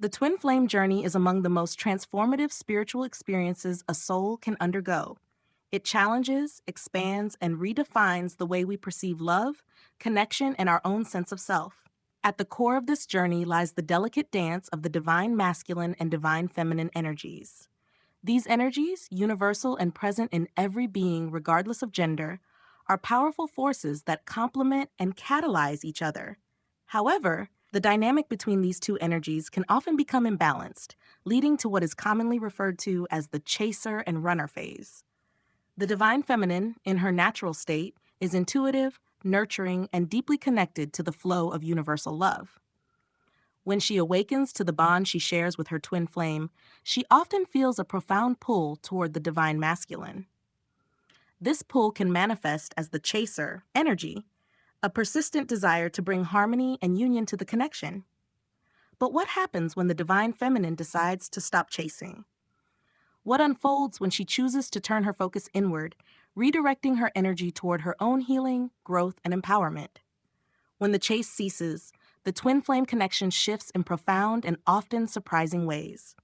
The twin flame journey is among the most transformative spiritual experiences a soul can undergo. It challenges, expands, and redefines the way we perceive love, connection, and our own sense of self. At the core of this journey lies the delicate dance of the divine masculine and divine feminine energies. These energies, universal and present in every being regardless of gender, are powerful forces that complement and catalyze each other. However, the dynamic between these two energies can often become imbalanced, leading to what is commonly referred to as the chaser and runner phase. The divine feminine, in her natural state, is intuitive, nurturing, and deeply connected to the flow of universal love. When she awakens to the bond she shares with her twin flame, she often feels a profound pull toward the divine masculine. This pull can manifest as the chaser energy, a persistent desire to bring harmony and union to the connection. But what happens when the divine feminine decides to stop chasing? What unfolds when she chooses to turn her focus inward, redirecting her energy toward her own healing, growth, and empowerment? When the chase ceases, the twin flame connection shifts in profound and often surprising ways.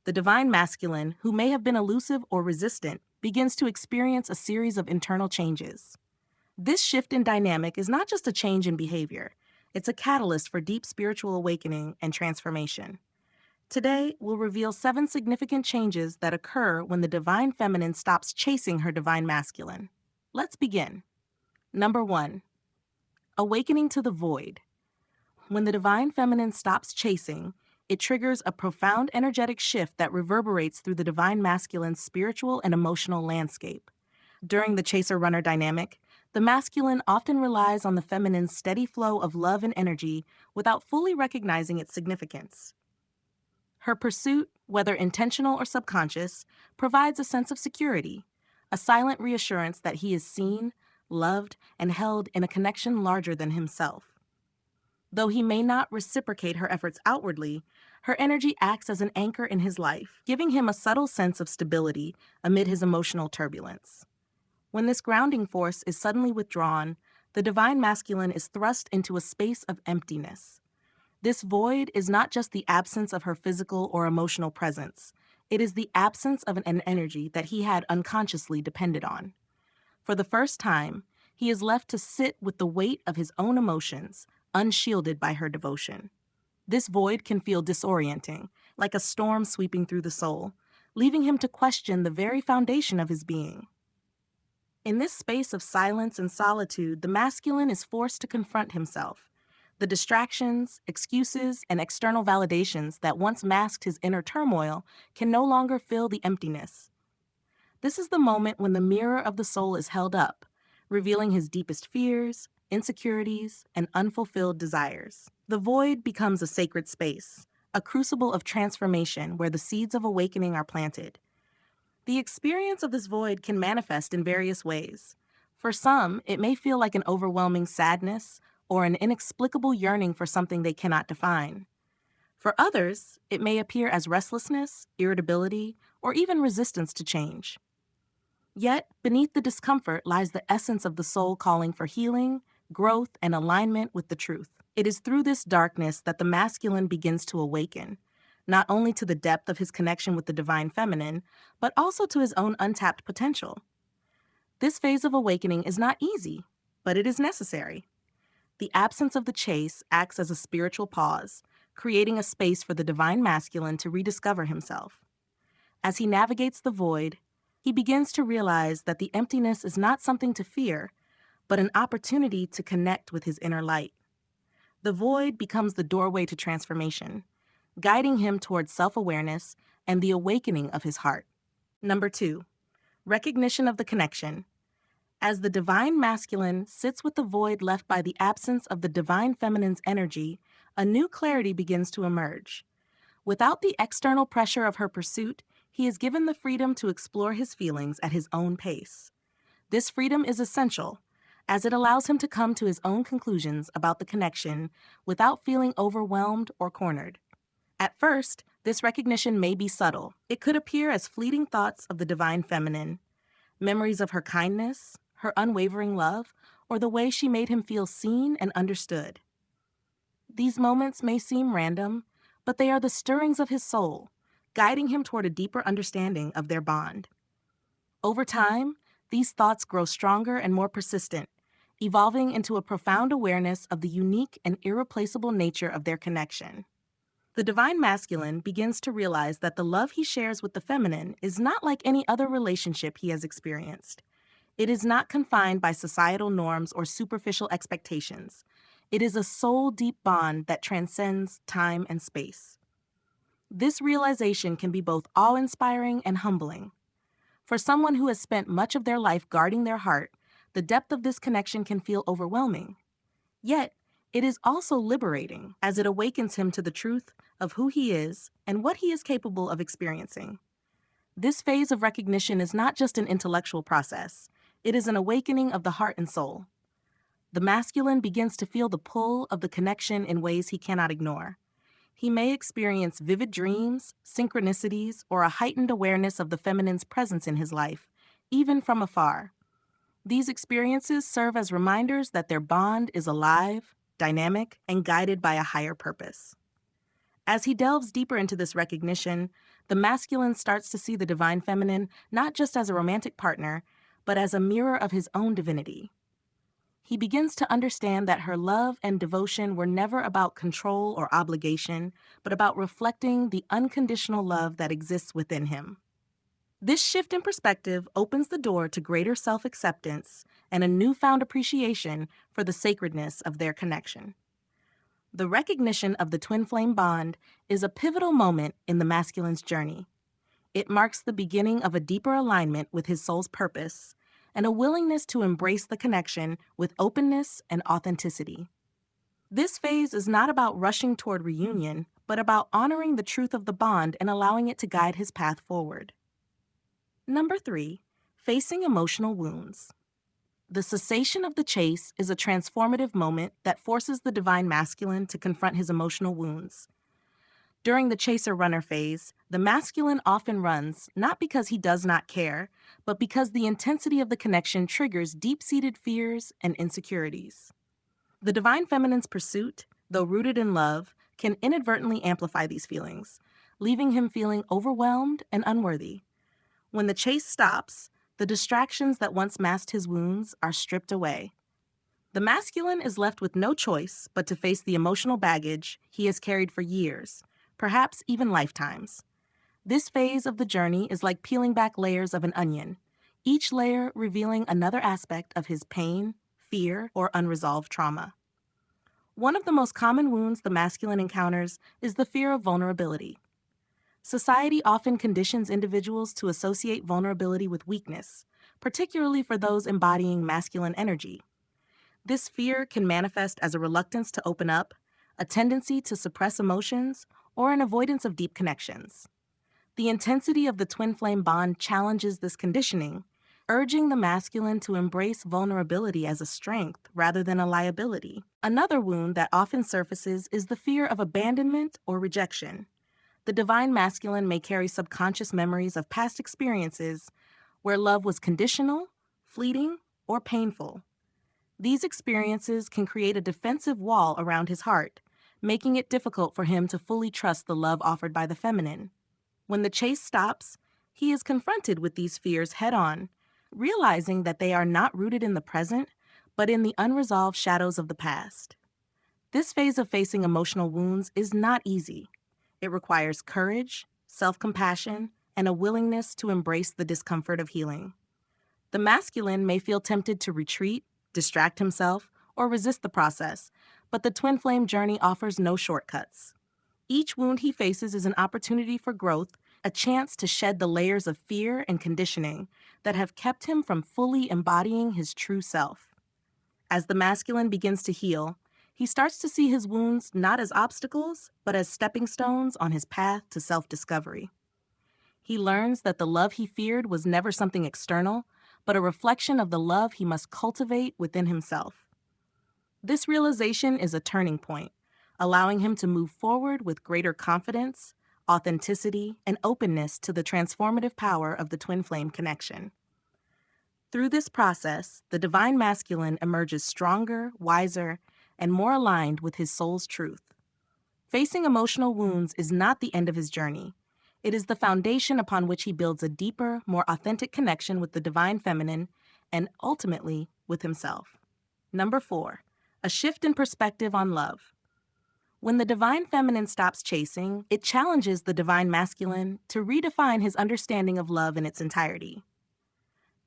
The divine masculine, who may have been elusive or resistant, begins to experience a series of internal changes. This shift in dynamic is not just a change in behavior, it's a catalyst for deep spiritual awakening and transformation. Today, we'll reveal 7 significant changes that occur when the divine feminine stops chasing her divine masculine. Let's begin. Number 1. Awakening to the void. When the divine feminine stops chasing, it triggers a profound energetic shift that reverberates through the divine masculine's spiritual and emotional landscape. During the chaser-runner dynamic, the masculine often relies on the feminine's steady flow of love and energy without fully recognizing its significance. Her pursuit, whether intentional or subconscious, provides a sense of security, a silent reassurance that he is seen, loved, and held in a connection larger than himself. Though he may not reciprocate her efforts outwardly, her energy acts as an anchor in his life, giving him a subtle sense of stability amid his emotional turbulence. When this grounding force is suddenly withdrawn, the divine masculine is thrust into a space of emptiness. This void is not just the absence of her physical or emotional presence. It is the absence of an energy that he had unconsciously depended on. For the first time, he is left to sit with the weight of his own emotions, unshielded by her devotion. This void can feel disorienting, like a storm sweeping through the soul, leaving him to question the very foundation of his being. In this space of silence and solitude, the masculine is forced to confront himself. The distractions, excuses, and external validations that once masked his inner turmoil can no longer fill the emptiness. This is the moment when the mirror of the soul is held up, revealing his deepest fears, insecurities, and unfulfilled desires. The void becomes a sacred space, a crucible of transformation where the seeds of awakening are planted. The experience of this void can manifest in various ways. For some, it may feel like an overwhelming sadness or an inexplicable yearning for something they cannot define. For others, it may appear as restlessness, irritability, or even resistance to change. Yet, beneath the discomfort lies the essence of the soul calling for healing, growth, and alignment with the truth. It is through this darkness that the masculine begins to awaken, not only to the depth of his connection with the divine feminine, but also to his own untapped potential. This phase of awakening is not easy, but it is necessary. The absence of the chase acts as a spiritual pause, creating a space for the divine masculine to rediscover himself. As he navigates the void, he begins to realize that the emptiness is not something to fear, but an opportunity to connect with his inner light. The void becomes the doorway to transformation, guiding him towards self-awareness and the awakening of his heart. Number 2, recognition of the connection. As the divine masculine sits with the void left by the absence of the divine feminine's energy, a new clarity begins to emerge. Without the external pressure of her pursuit, he is given the freedom to explore his feelings at his own pace. This freedom is essential, as it allows him to come to his own conclusions about the connection without feeling overwhelmed or cornered. At first, this recognition may be subtle. It could appear as fleeting thoughts of the divine feminine, memories of her kindness, her unwavering love, or the way she made him feel seen and understood. These moments may seem random, but they are the stirrings of his soul, guiding him toward a deeper understanding of their bond. Over time, these thoughts grow stronger and more persistent, evolving into a profound awareness of the unique and irreplaceable nature of their connection. The divine masculine begins to realize that the love he shares with the feminine is not like any other relationship he has experienced. It is not confined by societal norms or superficial expectations. It is a soul-deep bond that transcends time and space. This realization can be both awe-inspiring and humbling. For someone who has spent much of their life guarding their heart, the depth of this connection can feel overwhelming. Yet, it is also liberating as it awakens him to the truth of who he is and what he is capable of experiencing. This phase of recognition is not just an intellectual process. It is an awakening of the heart and soul. The masculine begins to feel the pull of the connection in ways he cannot ignore. He may experience vivid dreams, synchronicities, or a heightened awareness of the feminine's presence in his life, even from afar. These experiences serve as reminders that their bond is alive, dynamic, and guided by a higher purpose. As he delves deeper into this recognition, the masculine starts to see the divine feminine not just as a romantic partner, but as a mirror of his own divinity. He begins to understand that her love and devotion were never about control or obligation, but about reflecting the unconditional love that exists within him. This shift in perspective opens the door to greater self-acceptance and a newfound appreciation for the sacredness of their connection. The recognition of the twin flame bond is a pivotal moment in the masculine's journey. It marks the beginning of a deeper alignment with his soul's purpose and a willingness to embrace the connection with openness and authenticity. This phase is not about rushing toward reunion, but about honoring the truth of the bond and allowing it to guide his path forward. Number 3, facing emotional wounds. The cessation of the chase is a transformative moment that forces the divine masculine to confront his emotional wounds. During the chaser-runner phase, the masculine often runs not because he does not care, but because the intensity of the connection triggers deep-seated fears and insecurities. The divine feminine's pursuit, though rooted in love, can inadvertently amplify these feelings, leaving him feeling overwhelmed and unworthy. When the chase stops, the distractions that once masked his wounds are stripped away. The masculine is left with no choice but to face the emotional baggage he has carried for years, perhaps even lifetimes. This phase of the journey is like peeling back layers of an onion, each layer revealing another aspect of his pain, fear, or unresolved trauma. One of the most common wounds the masculine encounters is the fear of vulnerability. Society often conditions individuals to associate vulnerability with weakness, particularly for those embodying masculine energy. This fear can manifest as a reluctance to open up, a tendency to suppress emotions, or an avoidance of deep connections. The intensity of the twin flame bond challenges this conditioning, urging the masculine to embrace vulnerability as a strength rather than a liability. Another wound that often surfaces is the fear of abandonment or rejection. The divine masculine may carry subconscious memories of past experiences where love was conditional, fleeting, or painful. These experiences can create a defensive wall around his heart, making it difficult for him to fully trust the love offered by the feminine. When the chase stops, he is confronted with these fears head-on, realizing that they are not rooted in the present, but in the unresolved shadows of the past. This phase of facing emotional wounds is not easy. It requires courage, self-compassion, and a willingness to embrace the discomfort of healing. The masculine may feel tempted to retreat, distract himself, or resist the process, but the twin flame journey offers no shortcuts. Each wound he faces is an opportunity for growth, a chance to shed the layers of fear and conditioning that have kept him from fully embodying his true self. As the masculine begins to heal, he starts to see his wounds not as obstacles, but as stepping stones on his path to self-discovery. He learns that the love he feared was never something external, but a reflection of the love he must cultivate within himself. This realization is a turning point, allowing him to move forward with greater confidence, authenticity, and openness to the transformative power of the twin flame connection. Through this process, the divine masculine emerges stronger, wiser, and more aligned with his soul's truth. Facing emotional wounds is not the end of his journey. It is the foundation upon which he builds a deeper, more authentic connection with the divine feminine and ultimately with himself. Number 4, a shift in perspective on love. When the divine feminine stops chasing, it challenges the divine masculine to redefine his understanding of love in its entirety.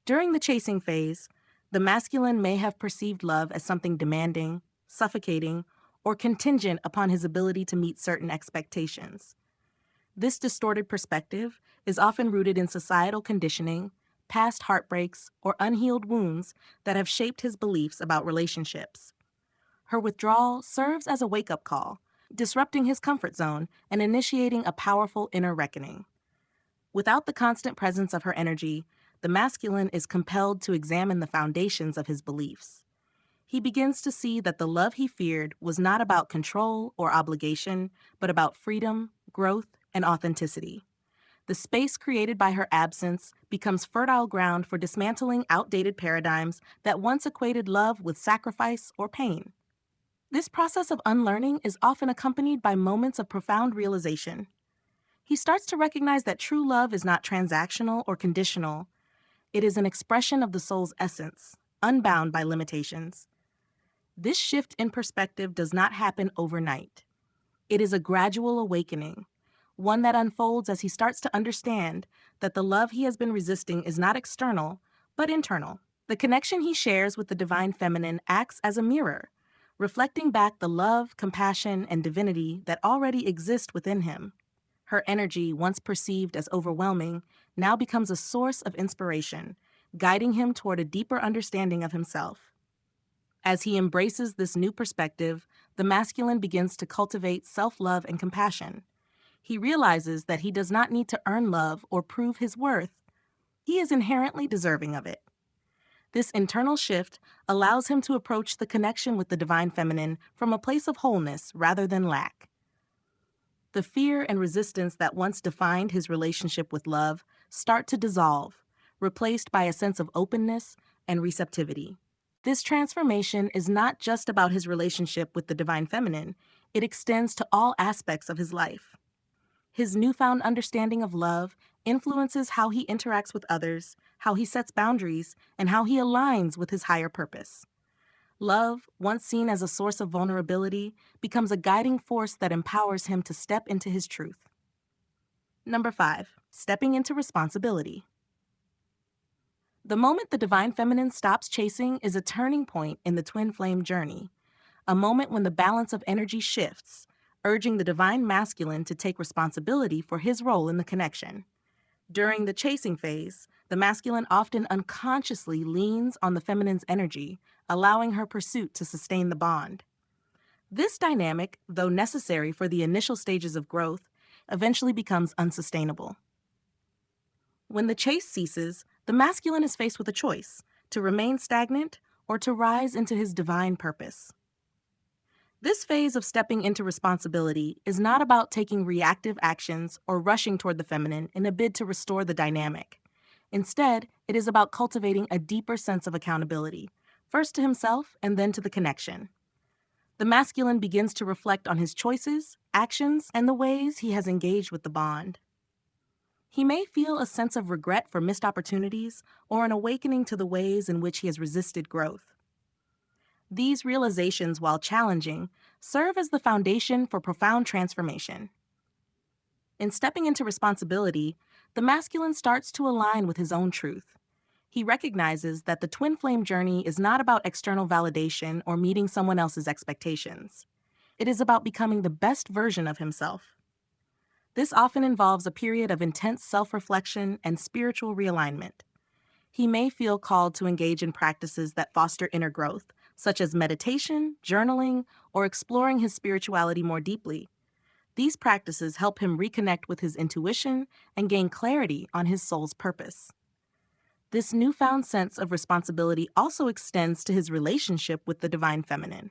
During the chasing phase, the masculine may have perceived love as something demanding, suffocating, or contingent upon his ability to meet certain expectations. This distorted perspective is often rooted in societal conditioning, past heartbreaks, or unhealed wounds that have shaped his beliefs about relationships. Her withdrawal serves as a wake-up call, disrupting his comfort zone and initiating a powerful inner reckoning. Without the constant presence of her energy, the masculine is compelled to examine the foundations of his beliefs. He begins to see that the love he feared was not about control or obligation, but about freedom, growth, and authenticity. The space created by her absence becomes fertile ground for dismantling outdated paradigms that once equated love with sacrifice or pain. This process of unlearning is often accompanied by moments of profound realization. He starts to recognize that true love is not transactional or conditional. It is an expression of the soul's essence, unbound by limitations. This shift in perspective does not happen overnight. It is a gradual awakening, one that unfolds as he starts to understand that the love he has been resisting is not external, but internal. The connection he shares with the divine feminine acts as a mirror, reflecting back the love, compassion, and divinity that already exist within him. Her energy, once perceived as overwhelming, now becomes a source of inspiration, guiding him toward a deeper understanding of himself. As he embraces this new perspective, the masculine begins to cultivate self-love and compassion. He realizes that he does not need to earn love or prove his worth. He is inherently deserving of it. This internal shift allows him to approach the connection with the divine feminine from a place of wholeness rather than lack. The fear and resistance that once defined his relationship with love start to dissolve, replaced by a sense of openness and receptivity. This transformation is not just about his relationship with the divine feminine, it extends to all aspects of his life. His newfound understanding of love influences how he interacts with others, how he sets boundaries, and how he aligns with his higher purpose. Love, once seen as a source of vulnerability, becomes a guiding force that empowers him to step into his truth. Number 5, stepping into responsibility. The moment the divine feminine stops chasing is a turning point in the twin flame journey, a moment when the balance of energy shifts, urging the divine masculine to take responsibility for his role in the connection. During the chasing phase, the masculine often unconsciously leans on the feminine's energy, allowing her pursuit to sustain the bond. This dynamic, though necessary for the initial stages of growth, eventually becomes unsustainable. When the chase ceases, the masculine is faced with a choice: to remain stagnant or to rise into his divine purpose. This phase of stepping into responsibility is not about taking reactive actions or rushing toward the feminine in a bid to restore the dynamic. Instead, it is about cultivating a deeper sense of accountability, first to himself and then to the connection. The masculine begins to reflect on his choices, actions, and the ways he has engaged with the bond. He may feel a sense of regret for missed opportunities or an awakening to the ways in which he has resisted growth. These realizations, while challenging, serve as the foundation for profound transformation. In stepping into responsibility, the masculine starts to align with his own truth. He recognizes that the twin flame journey is not about external validation or meeting someone else's expectations. It is about becoming the best version of himself. This often involves a period of intense self-reflection and spiritual realignment. He may feel called to engage in practices that foster inner growth, such as meditation, journaling, or exploring his spirituality more deeply. These practices help him reconnect with his intuition and gain clarity on his soul's purpose. This newfound sense of responsibility also extends to his relationship with the divine feminine.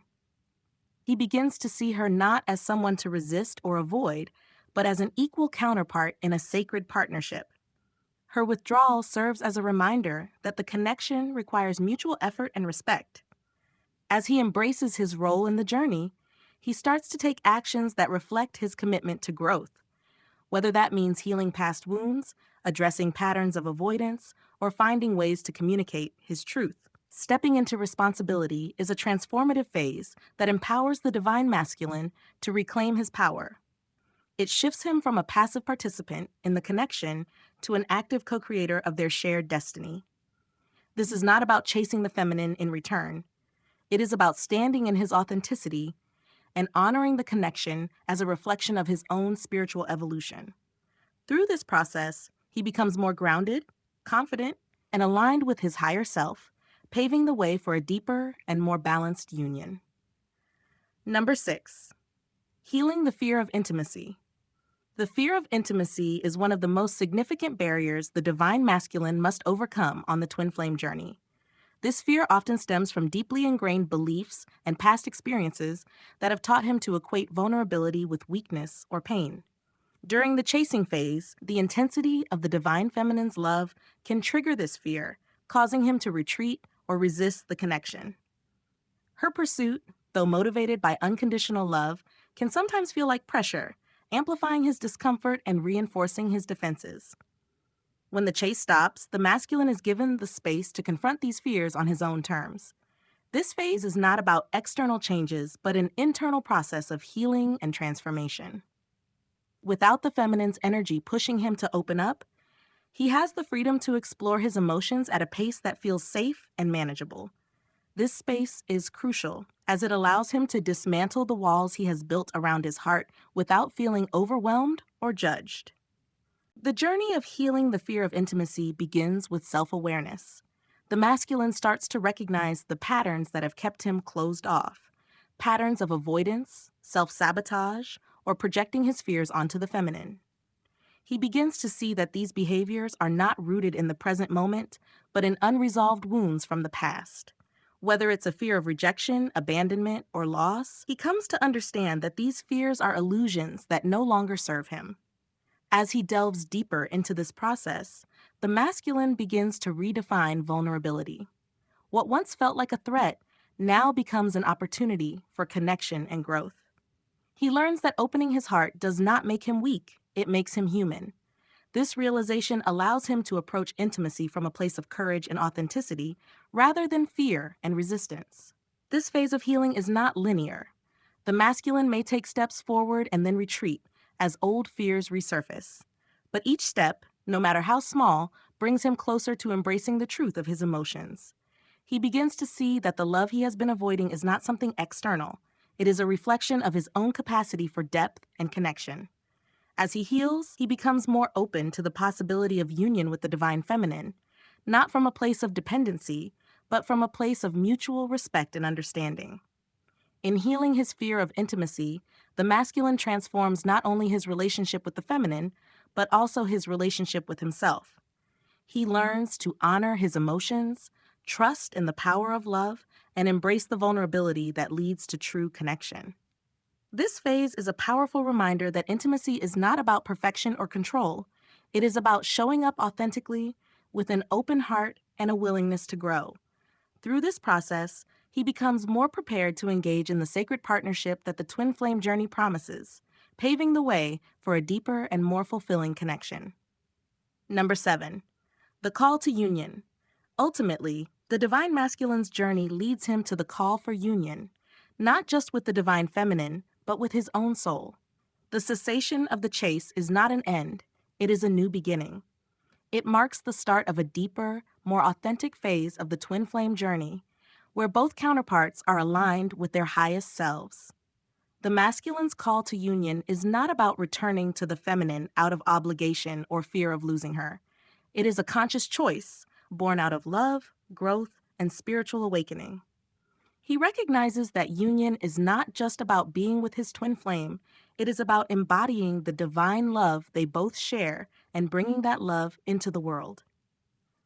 He begins to see her not as someone to resist or avoid, but as an equal counterpart in a sacred partnership. Her withdrawal serves as a reminder that the connection requires mutual effort and respect. As he embraces his role in the journey, he starts to take actions that reflect his commitment to growth, whether that means healing past wounds, addressing patterns of avoidance, or finding ways to communicate his truth. Stepping into responsibility is a transformative phase that empowers the divine masculine to reclaim his power. It shifts him from a passive participant in the connection to an active co-creator of their shared destiny. This is not about chasing the feminine in return. It is about standing in his authenticity and honoring the connection as a reflection of his own spiritual evolution. Through this process, he becomes more grounded, confident, and aligned with his higher self, paving the way for a deeper and more balanced union. Number 6, healing the fear of intimacy. The fear of intimacy is one of the most significant barriers the divine masculine must overcome on the twin flame journey. This fear often stems from deeply ingrained beliefs and past experiences that have taught him to equate vulnerability with weakness or pain. During the chasing phase, the intensity of the divine feminine's love can trigger this fear, causing him to retreat or resist the connection. Her pursuit, though motivated by unconditional love, can sometimes feel like pressure, amplifying his discomfort and reinforcing his defenses. When the chase stops, the masculine is given the space to confront these fears on his own terms. This phase is not about external changes, but an internal process of healing and transformation. Without the feminine's energy pushing him to open up, he has the freedom to explore his emotions at a pace that feels safe and manageable. This space is crucial, as it allows him to dismantle the walls he has built around his heart without feeling overwhelmed or judged. The journey of healing the fear of intimacy begins with self-awareness. The masculine starts to recognize the patterns that have kept him closed off, patterns of avoidance, self-sabotage, or projecting his fears onto the feminine. He begins to see that these behaviors are not rooted in the present moment, but in unresolved wounds from the past. Whether it's a fear of rejection, abandonment, or loss, he comes to understand that these fears are illusions that no longer serve him. As he delves deeper into this process, the masculine begins to redefine vulnerability. What once felt like a threat now becomes an opportunity for connection and growth. He learns that opening his heart does not make him weak, it makes him human. This realization allows him to approach intimacy from a place of courage and authenticity rather than fear and resistance. This phase of healing is not linear. The masculine may take steps forward and then retreat as old fears resurface. But each step, no matter how small, brings him closer to embracing the truth of his emotions. He begins to see that the love he has been avoiding is not something external. It is a reflection of his own capacity for depth and connection. As he heals, he becomes more open to the possibility of union with the divine feminine, not from a place of dependency, but from a place of mutual respect and understanding. In healing his fear of intimacy, the masculine transforms not only his relationship with the feminine, but also his relationship with himself. He learns to honor his emotions, trust in the power of love, and embrace the vulnerability that leads to true connection. This phase is a powerful reminder that intimacy is not about perfection or control. It is about showing up authentically with an open heart and a willingness to grow. Through this process, he becomes more prepared to engage in the sacred partnership that the twin flame journey promises, paving the way for a deeper and more fulfilling connection. Number 7, the call to union. Ultimately, the divine masculine's journey leads him to the call for union, not just with the divine feminine, but with his own soul. The cessation of the chase is not an end, it is a new beginning. It marks the start of a deeper, more authentic phase of the twin flame journey, where both counterparts are aligned with their highest selves. The masculine's call to union is not about returning to the feminine out of obligation or fear of losing her. It is a conscious choice, born out of love, growth, and spiritual awakening. He recognizes that union is not just about being with his twin flame, it is about embodying the divine love they both share and bringing that love into the world.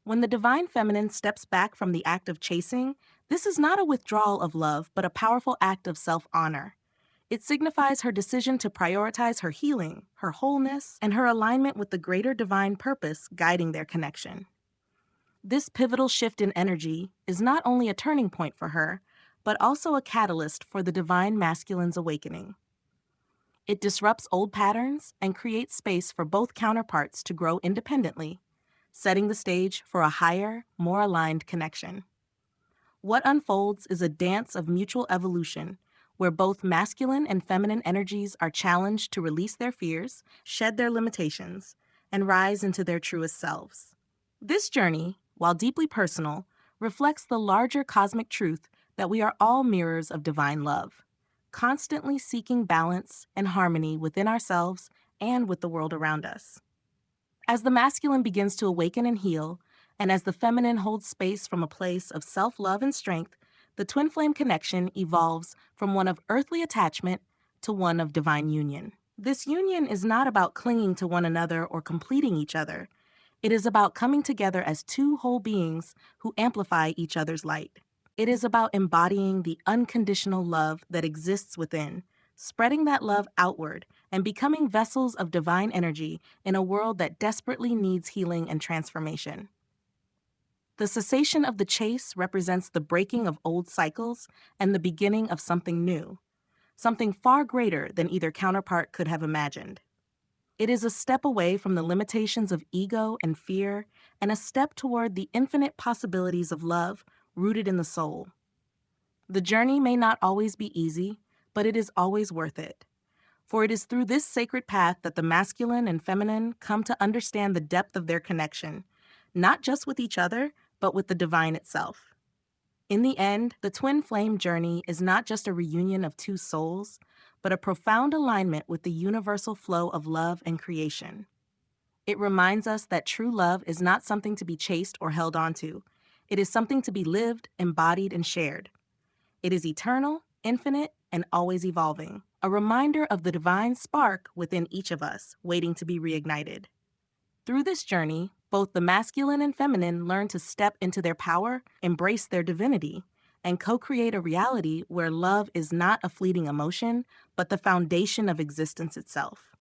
When the divine feminine steps back from the act of chasing, this is not a withdrawal of love, but a powerful act of self-honor. It signifies her decision to prioritize her healing, her wholeness, and her alignment with the greater divine purpose guiding their connection. This pivotal shift in energy is not only a turning point for her, but also a catalyst for the divine masculine's awakening. It disrupts old patterns and creates space for both counterparts to grow independently, setting the stage for a higher, more aligned connection. What unfolds is a dance of mutual evolution, where both masculine and feminine energies are challenged to release their fears, shed their limitations, and rise into their truest selves. This journey, while deeply personal, reflects the larger cosmic truth that we are all mirrors of divine love, constantly seeking balance and harmony within ourselves and with the world around us. As the masculine begins to awaken and heal, and as the feminine holds space from a place of self-love and strength, the twin flame connection evolves from one of earthly attachment to one of divine union. This union is not about clinging to one another or completing each other. It is about coming together as two whole beings who amplify each other's light. It is about embodying the unconditional love that exists within, spreading that love outward, and becoming vessels of divine energy in a world that desperately needs healing and transformation. The cessation of the chase represents the breaking of old cycles and the beginning of something new, something far greater than either counterpart could have imagined. It is a step away from the limitations of ego and fear, and a step toward the infinite possibilities of love rooted in the soul. The journey may not always be easy, but it is always worth it. For it is through this sacred path that the masculine and feminine come to understand the depth of their connection, not just with each other, but with the divine itself. In the end, the twin flame journey is not just a reunion of two souls, but a profound alignment with the universal flow of love and creation. It reminds us that true love is not something to be chased or held onto. It is something to be lived, embodied, and shared. It is eternal, infinite, and always evolving, a reminder of the divine spark within each of us, waiting to be reignited. Through this journey, both the masculine and feminine learn to step into their power, embrace their divinity, and co-create a reality where love is not a fleeting emotion, but the foundation of existence itself.